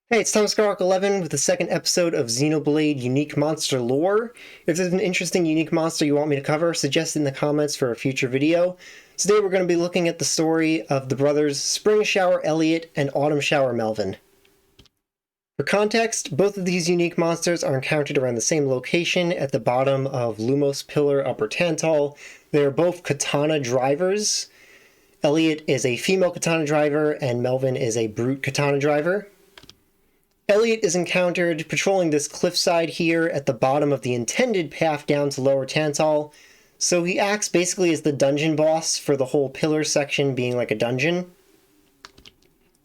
Hey, it's Thomas11 with the second episode of Xenoblade Unique Monster Lore. If there's an interesting unique monster you want me to cover, suggest it in the comments for a future video. Today we're going to be looking at the story of the brothers Spring Shower Elliott and Autumn Shower Melvin. For context, both of these unique monsters are encountered around the same location at the bottom of Lumos Pillar Upper Tantal. They are both katana drivers. Elliott is a female katana driver and Melvin is a brute katana driver. Elliott is encountered patrolling this cliffside here at the bottom of the intended path down to Lower Tantal, so he acts basically as the dungeon boss for the whole pillar section being like a dungeon.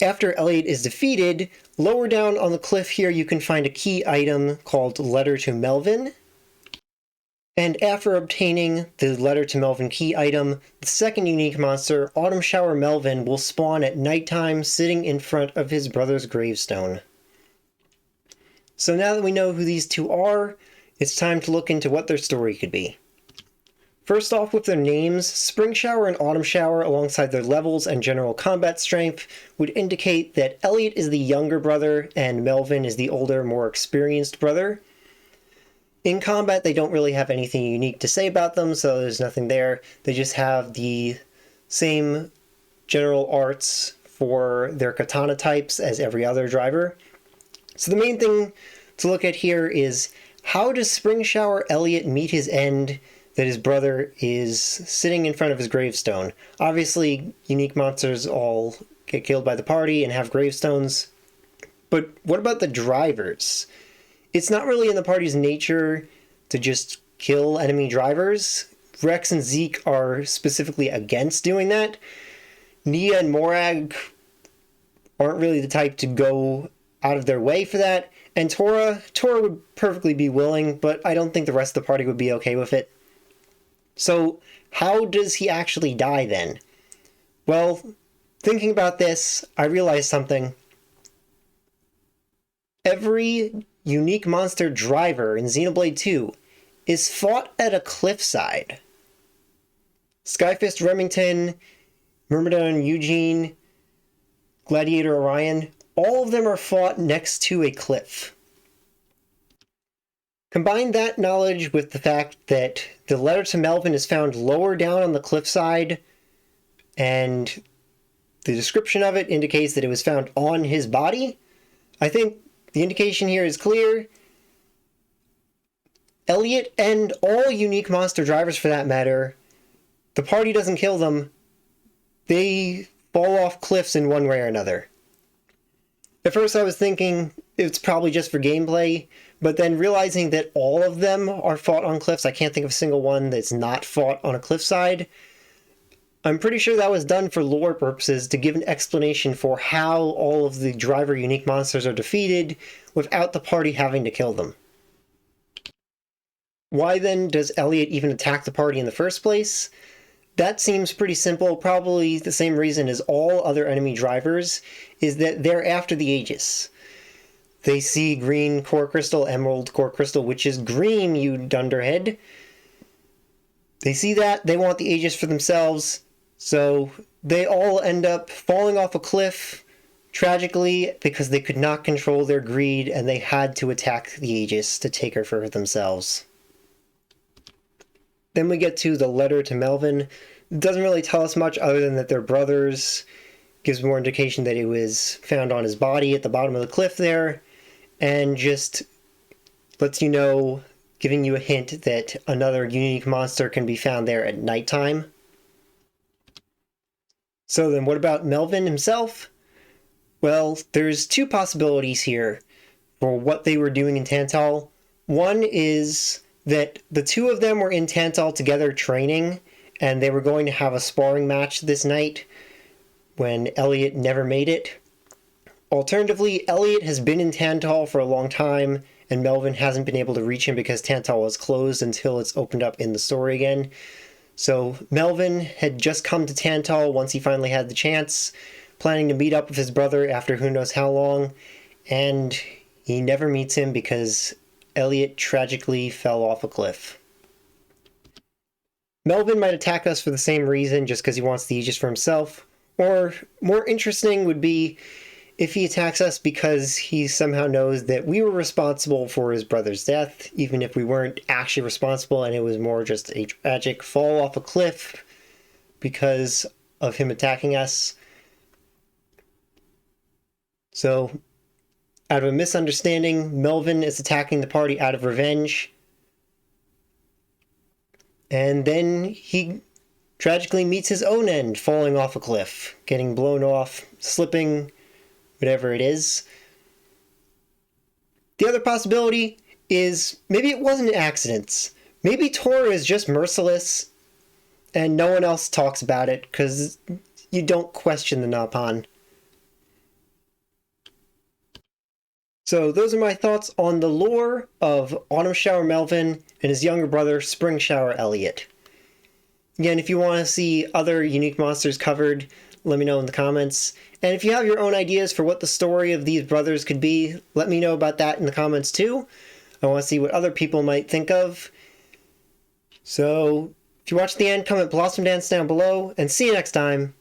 After Elliott is defeated, lower down on the cliff here you can find a key item called Letter to Melvin. And after obtaining the Letter to Melvin key item, the second unique monster, Autumn Shower Melvin, will spawn at nighttime sitting in front of his brother's gravestone. So now that we know who these two are, it's time to look into what their story could be. First off, with their names, Spring Shower and Autumn Shower, alongside their levels and general combat strength, would indicate that Elliott is the younger brother and Melvin is the older, more experienced brother. In combat, they don't really have anything unique to say about them, so there's nothing there. They just have the same general arts for their katana types as every other driver. So the main thing to look at here is, how does Spring Shower Elliott meet his end that his brother is sitting in front of his gravestone? Obviously, unique monsters all get killed by the party and have gravestones, but what about the drivers? It's not really in the party's nature to just kill enemy drivers. Rex and Zeke are specifically against doing that. Nia and Morag aren't really the type to go out of their way for that, and Tora would perfectly be willing, but I don't think the rest of the party would be okay with it. So how does he actually die then? Well, thinking about this, I realized something. Every unique monster driver in Xenoblade 2 is fought at a cliffside. Skyfist Remington, Myrmidon Eugene, Gladiator Orion, all of them are fought next to a cliff. Combine that knowledge with the fact that the Letter to Melvin is found lower down on the cliffside, and the description of it indicates that it was found on his body. I think the indication here is clear. Elliott and all unique monster drivers for that matter, the party doesn't kill them. They fall off cliffs in one way or another. At first I was thinking it's probably just for gameplay, but then realizing that all of them are fought on cliffs, I can't think of a single one that's not fought on a cliffside. I'm pretty sure that was done for lore purposes to give an explanation for how all of the driver unique monsters are defeated without the party having to kill them. Why then does Elliott even attack the party in the first place? That seems pretty simple, probably the same reason as all other enemy drivers, is that they're after the Aegis. They see green core crystal, emerald core crystal, which is green, you dunderhead. They see that, they want the Aegis for themselves, so they all end up falling off a cliff, tragically, because they could not control their greed and they had to attack the Aegis to take her for themselves. Then we get to the Letter to Melvin. It doesn't really tell us much other than that they're brothers. Gives more indication that it was found on his body at the bottom of the cliff there. And just lets you know, giving you a hint that another unique monster can be found there at nighttime. So then what about Melvin himself? Well, there's two possibilities here for what they were doing in Tantal. One is that the two of them were in Tantal together training, and they were going to have a sparring match this night when Elliott never made it. Alternatively, Elliott has been in Tantal for a long time, and Melvin hasn't been able to reach him because Tantal was closed until it's opened up in the story again. So Melvin had just come to Tantal once he finally had the chance, planning to meet up with his brother after who knows how long, and he never meets him because Elliott tragically fell off a cliff. Melvin might attack us for the same reason, just because he wants the Aegis for himself, or more interesting would be if he attacks us because he somehow knows that we were responsible for his brother's death, even if we weren't actually responsible and it was more just a tragic fall off a cliff because of him attacking us. So, out of a misunderstanding, Melvin is attacking the party out of revenge. And then he tragically meets his own end, falling off a cliff, getting blown off, slipping, whatever it is. The other possibility is maybe it wasn't accidents. Maybe Tor is just merciless and no one else talks about it because you don't question the Nappan. So those are my thoughts on the lore of Autumn Shower Melvin and his younger brother Spring Shower Elliott. Again, if you want to see other unique monsters covered, let me know in the comments. And if you have your own ideas for what the story of these brothers could be, let me know about that in the comments too. I want to see what other people might think of. So, if you watch the end, comment Blossom Dance down below, and see you next time.